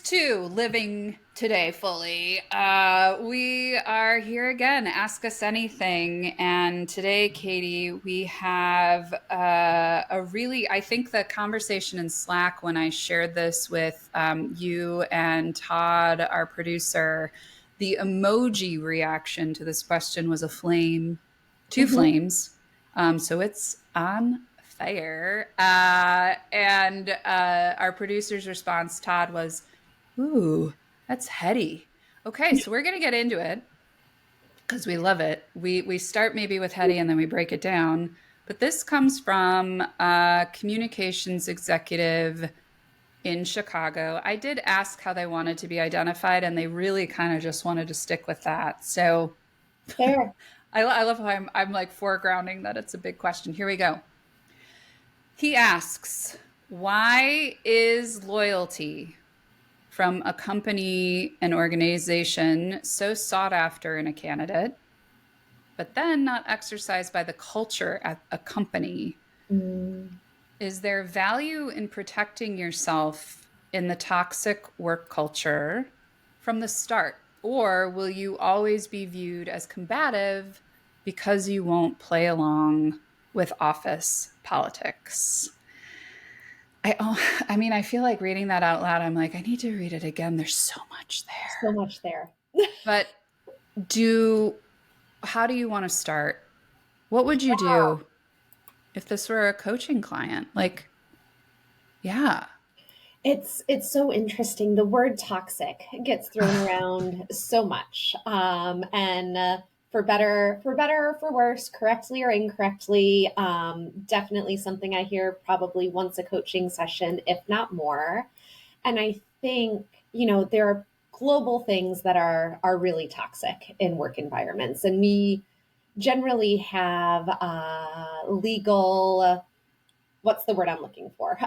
to Living Today Fully. We are here again. Ask us anything. And today, Katie, we have I think the conversation in Slack when I shared this with you and Todd, our producer, the emoji reaction to this question was a flame, two Mhm. flames. So it's on fire. And our producer's response, Todd, was, "Ooh, that's heady." Okay, so we're gonna get into it because we love it. We start maybe with heady and then we break it down. But this comes from a communications executive in Chicago. I did ask how they wanted to be identified, and they really kind of just wanted to stick with that. So Fair. I love how I'm like foregrounding that it's a big question. Here we go. He asks, why is loyalty from a company, an organization so sought after in a candidate, but then not exercised by the culture at a company? Mm, Is there value in protecting yourself in the toxic work culture from the start? Or will you always be viewed as combative because you won't play along with office politics? I mean, I feel like reading that out loud. I'm like, I need to read it again. There's so much so there. much there. But do how do you want to start? What would you Yeah. do if this were a coaching client? Like, yeah. It's so interesting. The word toxic gets thrown around so much. And for better or for worse, correctly or incorrectly, definitely something I hear probably once a coaching session, if not more. And I think, there are global things that are really toxic in work environments. And we generally have legal, what's the word I'm looking for?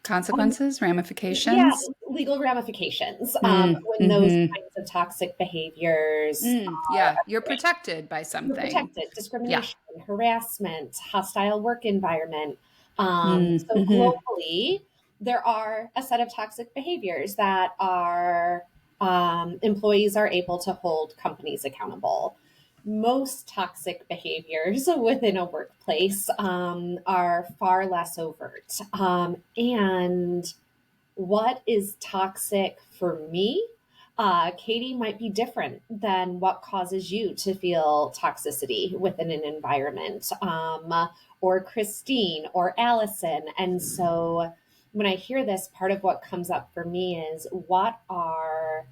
Consequences, Yeah, ramifications. legal ramifications when those Mm-hmm. kinds of toxic behaviors Yeah, are you're occurring. protected by You're something. protected. Yeah. Discrimination, harassment, hostile work environment. So Mm-hmm. globally, there are a set of toxic behaviors that are employees are able to hold companies accountable. Most toxic behaviors within a workplace are far less overt. And what is toxic for me, Katie, might be different than what causes you to feel toxicity within an environment, or Christine or Allison. And so when I hear this, part of what comes up for me is what are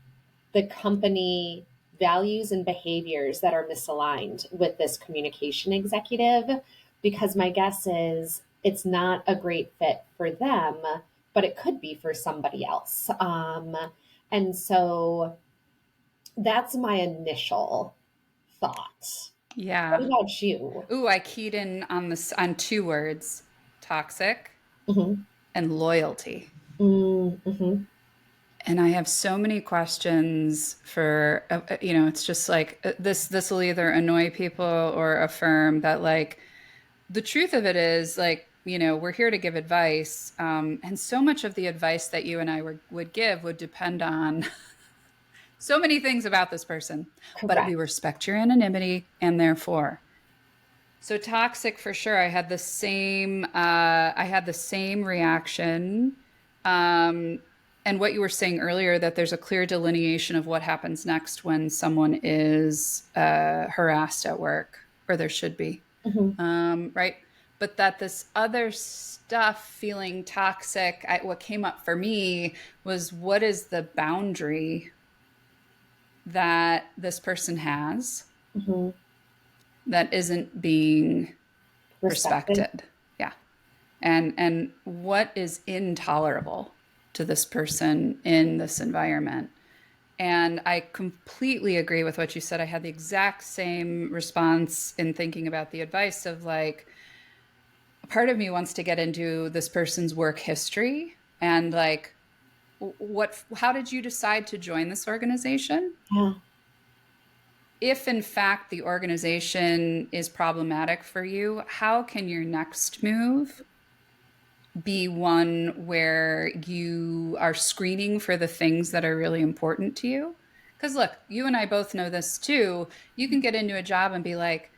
the company values and behaviors that are misaligned with this communication executive? Because my guess is it's not a great fit for them, but it could be for somebody else. And so that's my initial thought. What Yeah. about you? Ooh, I keyed in on this on two words: toxic Mm-hmm. and loyalty. Mm-hmm. And I have so many questions for it's just like this will either annoy people or affirm that, like, the truth of it is, like, we're here to give advice, and so much of the advice that you and I would give would depend on so many things about this person, but we Correct. respect your anonymity, and therefore, so toxic for sure. I had the same reaction. Um, and what you were saying earlier, that there's a clear delineation of what happens next when someone is harassed at work, or there should be, Mm-hmm. right? But that this other stuff feeling toxic, what came up for me was, what is the boundary that this person has Mm-hmm. that isn't being Respected. respected? Yeah. And what is intolerable to this person in this environment? And I completely agree with what you said. I had the exact same response in thinking about the advice of, like, a part of me wants to get into this person's work history and, like, how did you decide to join this organization? Yeah. If in fact the organization is problematic for you, how can your next move be one where you are screening for the things that are really important to you. Because look, you and I both know this too. You can get into a job and be like,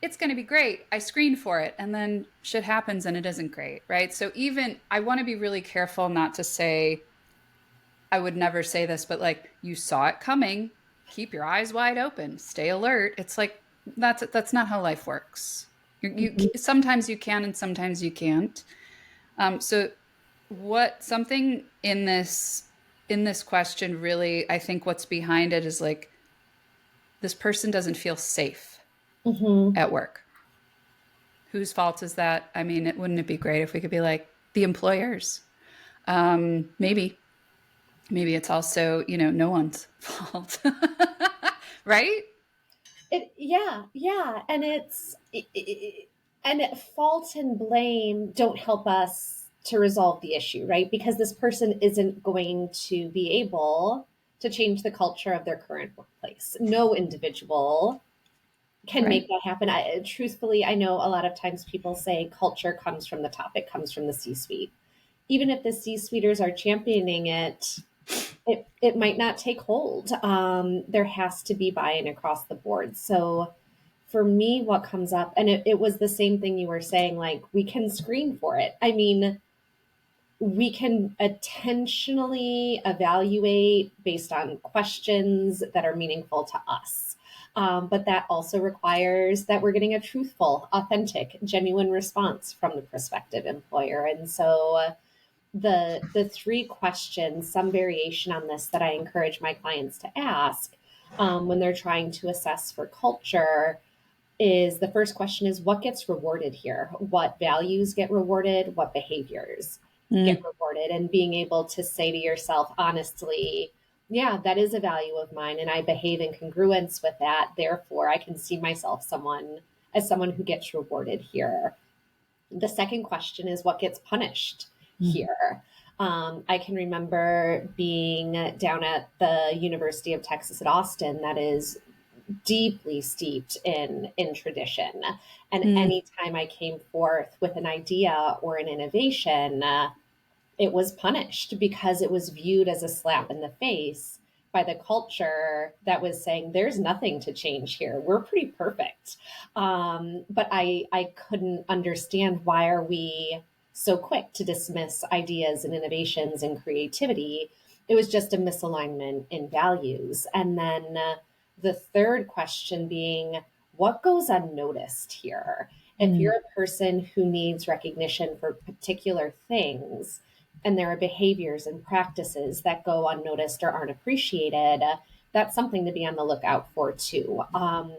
it's going to be great. I screened for it. And then shit happens and it isn't great. Right. So even I want to be really careful not to say, I would never say this, but like you saw it coming, keep your eyes wide open, stay alert. It's like that's not how life works. You sometimes you can and sometimes you can't. So what something in this question really, I think what's behind it is like this person doesn't feel safe Mm-hmm. at work. Whose fault is that? I mean, wouldn't it be great if we could be like the employers? Maybe maybe it's also, no one's fault. Right? Yeah, and and fault and blame don't help us to resolve the issue, right? Because this person isn't going to be able to change the culture of their current workplace. No individual can Right. make that happen. Truthfully, I know a lot of times people say culture comes from the top, it comes from the C-suite. Even if the C-suiters are championing it, it might not take hold. There has to be buy-in across the board. So for me, what comes up, and it was the same thing you were saying, like we can screen for it. I mean, we can attentionally evaluate based on questions that are meaningful to us. But that also requires that we're getting a truthful, authentic, genuine response from the prospective employer. And so the three questions, some variation on this that I encourage my clients to ask when they're trying to assess for culture is the first question is what gets rewarded here? What values get rewarded? What behaviors get Mm, rewarded? And being able to say to yourself honestly, yeah, that is a value of mine and I behave in congruence with that. Therefore, I can see myself someone who gets rewarded here. The second question is what gets punished mm, here? I can remember being down at the University of Texas at Austin, that is deeply steeped in tradition. And mm, anytime I came forth with an idea or an innovation, it was punished because it was viewed as a slap in the face by the culture that was saying there's nothing to change here, we're pretty perfect. But I couldn't understand why are we so quick to dismiss ideas and innovations and creativity. It was just a misalignment in values. And then the third question being what goes unnoticed here? If mm, you're a person who needs recognition for particular things and there are behaviors and practices that go unnoticed or aren't appreciated, that's something to be on the lookout for too.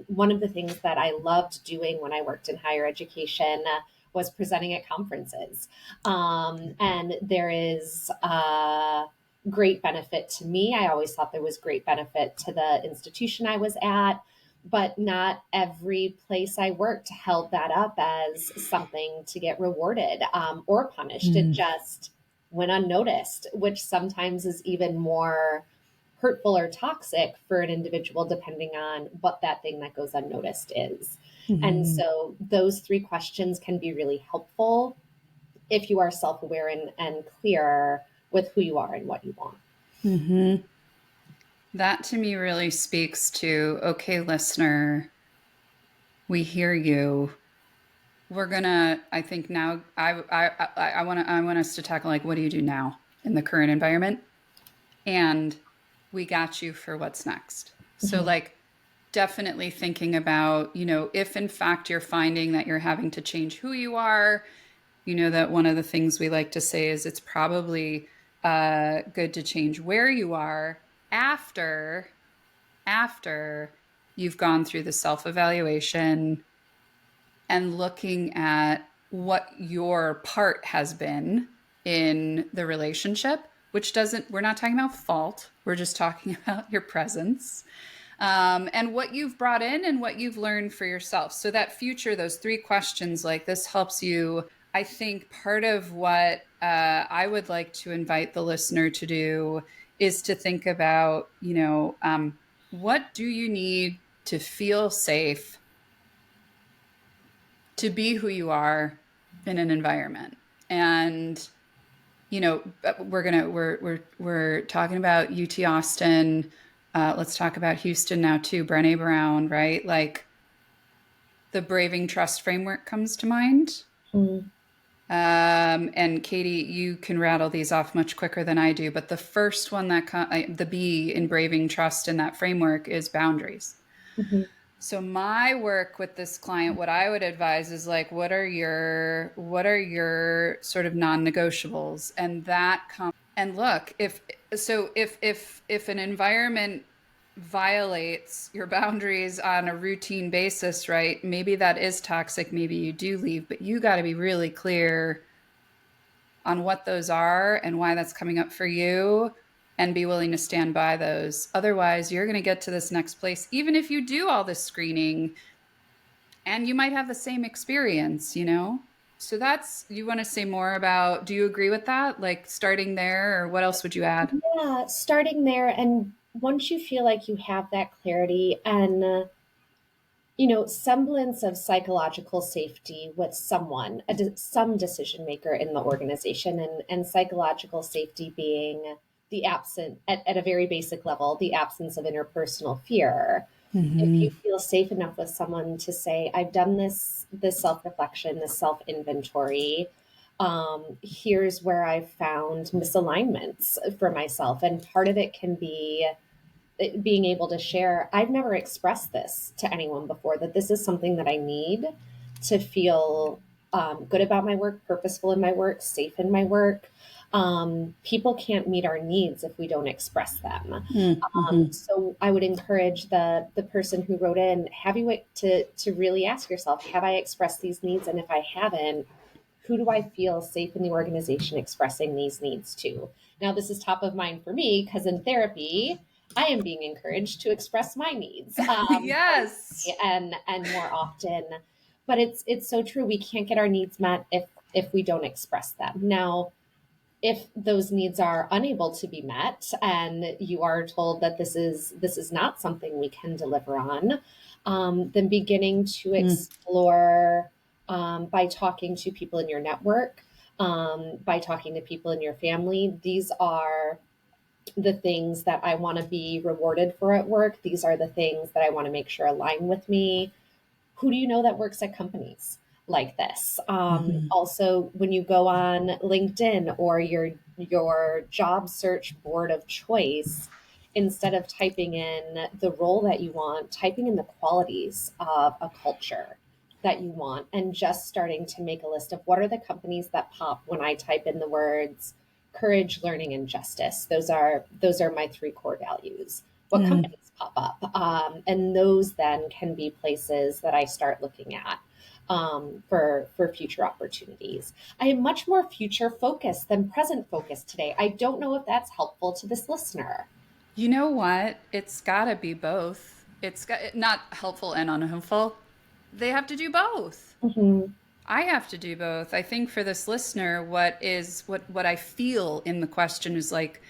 One of the things that I loved doing when I worked in higher education was presenting at conferences. And there is great benefit to me. I always thought there was great benefit to the institution I was at, but not every place I worked held that up as something to get rewarded or punished. It mm, just went unnoticed, which sometimes is even more hurtful or toxic for an individual, depending on what that thing that goes unnoticed is. And mm, so those three questions can be really helpful if you are self aware and clear with who you are and what you want. mm. That to me really speaks to, okay, listener, we hear you. We're gonna, I think now, I want us to tackle like, what do you do now in the current environment? And we got you for what's next. So Mhm. like, definitely thinking about, if in fact you're finding that you're having to change who you are, that one of the things we like to say is it's probably good to change where you are after after you've gone through the self-evaluation and looking at what your part has been in the relationship, which doesn't, we're not talking about fault, we're just talking about your presence, and what you've brought in and what you've learned for yourself. So that future, those three questions, like this helps you. I think part of what I would like to invite the listener to do is to think about, what do you need to feel safe to be who you are in an environment. And we're talking about UT Austin. Let's talk about Houston now too. Brené Brown, right? Like the Braving Trust framework comes to mind. Mm-hmm. And Katie, you can rattle these off much quicker than I do. But the first one the B in Braving Trust in that framework is boundaries. Mm-hmm. So my work with this client, what I would advise is like, what are your sort of non-negotiables? And that comes, and look, if an environment violates your boundaries on a routine basis, right? Maybe that is toxic, maybe you do leave, but you got to be really clear on what those are and why that's coming up for you and be willing to stand by those. Otherwise, you're going to get to this next place, even if you do all this screening and you might have the same experience. So you want to say more about, do you agree with that? Like starting there, or what else would you add? Yeah, starting there, and once you feel like you have that clarity and semblance of psychological safety with someone, some decision maker in the organization, and psychological safety being the absent, at a very basic level, the absence of interpersonal fear. If you Mm-hmm. feel safe enough with someone to say, I've done this self-reflection, this self-inventory, here's where I've found misalignments for myself. And part of it can be being able to share, I've never expressed this to anyone before, that this is something that I need to feel good about my work, purposeful in my work, safe in my work. People can't meet our needs if we don't express them. Mm-hmm. So I would encourage the person who wrote in, have you to really ask yourself, have I expressed these needs? And if I haven't, who do I feel safe in the organization expressing these needs to? Now, this is top of mind for me because in therapy, I am being encouraged to express my needs Yes. and more often. But it's so true. We can't get our needs met if we don't express them. Now, if those needs are unable to be met and you are told that this is not something we can deliver on, then beginning to Mm-hmm. explore by talking to people in your network, by talking to people in your family. These are the things that I want to be rewarded for at work. These are the things that I want to make sure align with me. Who do you know that works at companies like this? Also, when you go on LinkedIn or your job search board of choice, instead of typing in the role that you want, typing in the qualities of a culture that you want, and just starting to make a list of what are the companies that pop when I type in the words courage, learning, and justice. Those are my three core values. What Mm-hmm. companies pop up, and those then can be places that I start looking at for future opportunities. I am much more future focused than present focused today. I don't know if that's helpful to this listener. You know what? It's got to be both. It's got not helpful and unhelpful. They have to do both. Mm-hmm. I have to do both. I think for this listener, what I feel in the question is like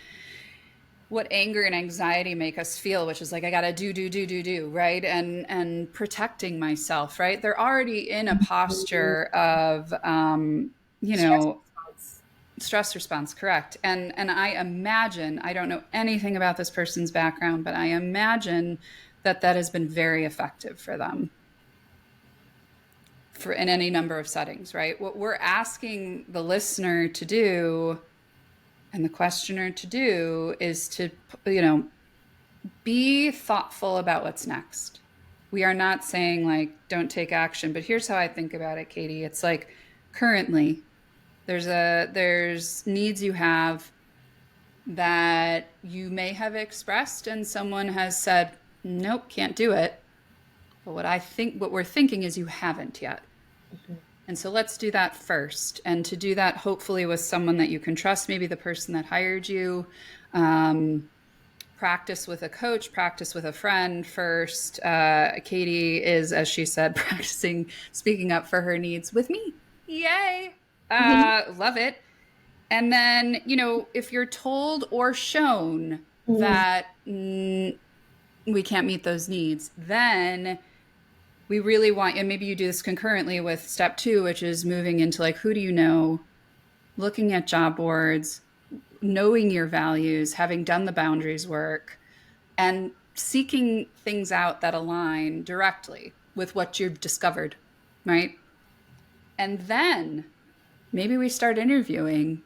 what anger and anxiety make us feel, which is like I gotta do, right? And protecting myself, right? They're already in a posture of you Stress know, response. stress response, correct. And I imagine, I don't know anything about this person's background, but I imagine that has been very effective for them for in any number of settings, right? What we're asking the listener to do and the questioner to do is to, you know, be thoughtful about what's next. We are not saying like don't take action, but here's how I think about it, Katie. It's like currently there's needs you have that you may have expressed and someone has said, "Nope, can't do it." But what we're thinking is you haven't yet. And so let's do that first. And to do that, hopefully, with someone that you can trust, maybe the person that hired you. Um, Practice with a coach, practice with a friend first. Katie is, as she said, practicing speaking up for her needs with me. Yay! Mm-hmm. Love it. And then, if you're told or shown Mm-hmm. that we can't meet those needs, then we really want, and maybe you do this concurrently with step two, which is moving into like, who do you know looking at job boards, knowing your values, having done the boundaries work, and seeking things out that align directly with what you've discovered, right? And then maybe we start interviewing,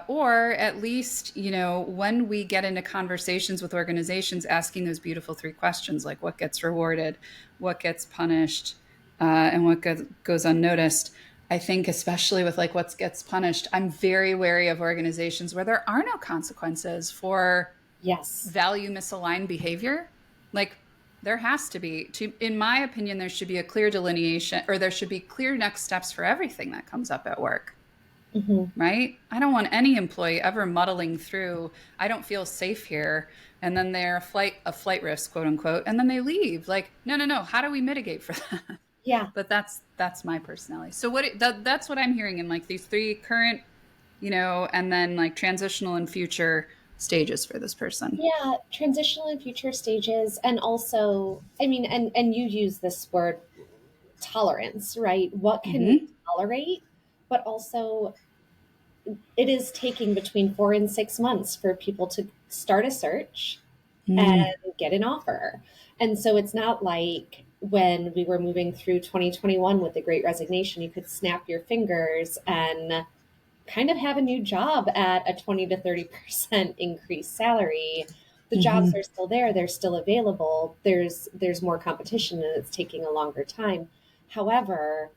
or at least, when we get into conversations with organizations, asking those beautiful three questions like what gets rewarded, what gets punished, and what goes unnoticed. I think, especially with like what gets punished, I'm very wary of organizations where there are no consequences for Yes. value misaligned behavior. Like, there has to be, in my opinion, there should be a clear delineation, or there should be clear next steps for everything that comes up at work, Hmm. right? I don't want any employee ever muddling through, I don't feel safe here, and then they're a flight risk, quote unquote, and then they leave. Like, no, no, no, how do we mitigate for that? Yeah. But that's my personality. So that's what I'm hearing in like these three current, and then like transitional and future stages for this person. Yeah, transitional and future stages, and also, I mean, and you use this word tolerance, right? What can we Mm-hmm. tolerate? But also, it is taking between 4 and 6 months for people to start a search and Mm. get an offer. And so it's not like when we were moving through 2021 with the Great Resignation, you could snap your fingers and kind of have a new job at a 20 to 30% increased salary. The jobs Mm-hmm. are still there, they're still available. There's more competition and it's taking a longer time. However,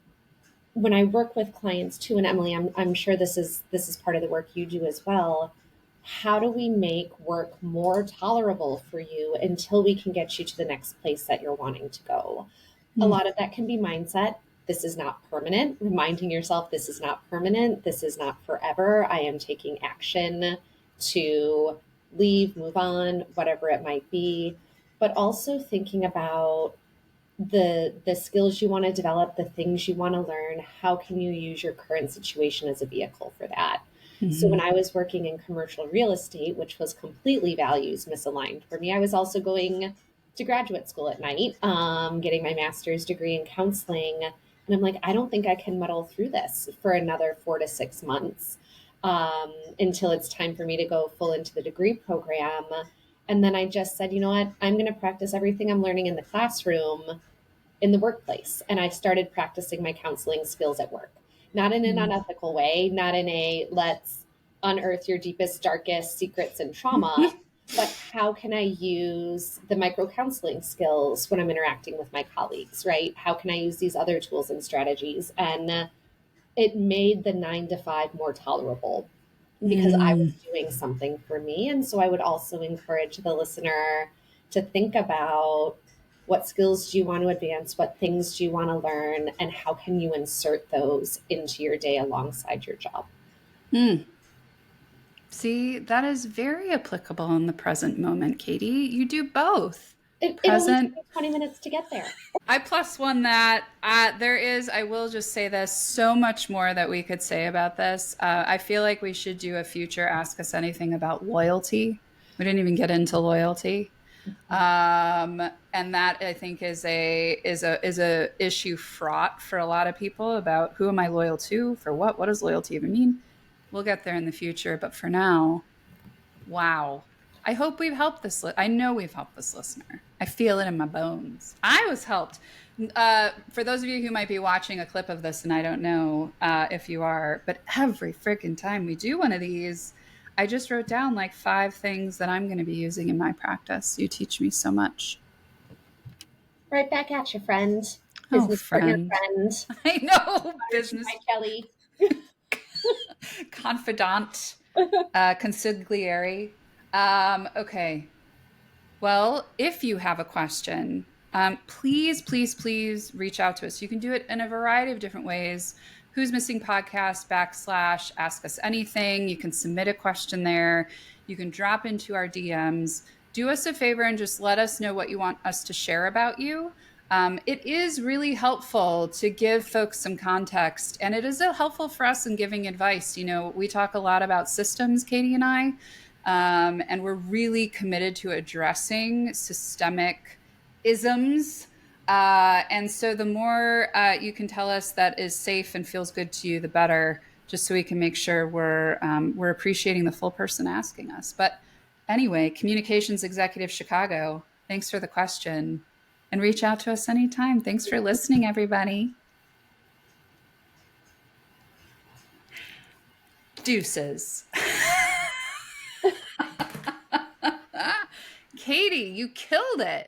when I work with clients too, and Emily, I'm sure this is part of the work you do as well. How do we make work more tolerable for you until we can get you to the next place that you're wanting to go? A Mm. lot of that can be mindset. This is not permanent. Reminding yourself this is not permanent. This is not forever. I am taking action to leave, move on, whatever it might be. But also thinking about the skills you want to develop, the things you want to learn, how can you use your current situation as a vehicle for that? So when Mm-hmm. I was working in commercial real estate, which was completely values misaligned for me, I was also going to graduate school at night, getting my master's degree in counseling. And I'm like, I don't think I can muddle through this for another 4 to 6 months, until it's time for me to go full into the degree program. And then I just said, you know what? I'm going to practice everything I'm learning in the classroom in the workplace. And I started practicing my counseling skills at work, not in an Mm. unethical way, not in a let's unearth your deepest, darkest secrets and trauma, but how can I use the micro counseling skills when I'm interacting with my colleagues, right? How can I use these other tools and strategies? And it made the 9 to 5 more tolerable because I was Mm. doing something for me. And so I would also encourage the listener to think about what skills do you want to advance, what things do you want to learn, and how can you insert those into your day alongside your job. Mm. See, that is very applicable in the present moment, Katie. You do both. It only took Present. me 20 minutes to get there. I plus one that there is, I will just say this, so much more that we could say about this. I feel like we should do a future Ask Us Anything about loyalty. We didn't even get into loyalty. And that I think is a issue fraught for a lot of people about who am I loyal to, for what does loyalty even mean? We'll get there in the future, but for now, wow. I hope we've helped this. I know we've helped this listener. I feel it in my bones. I was helped. For those of you who might be watching a clip of this, and I don't know if you are, but every freaking time we do one of these, I just wrote down like 5 things that I'm going to be using in my practice. You teach me so much. Right back at you, friend. Oh, Business partner, friend. friend. I know, Hi, business Kelly. confidant, consigliere. Okay. Well, if you have a question, please, please, please reach out to us. You can do it in a variety of different ways. Who's Missing Podcast / Ask Us Anything. You can submit a question there. You can drop into our DMs. Do us a favor and just let us know what you want us to share about you. It is really helpful to give folks some context, and it is helpful for us in giving advice. We talk a lot about systems, Katie and I, and we're really committed to addressing systemic isms. And so the more you can tell us that is safe and feels good to you, the better, just so we can make sure we're appreciating the full person asking us. But anyway, Communications Executive Chicago, thanks for the question, and reach out to us anytime. Thanks for listening, everybody. Deuces. Katie, you killed it.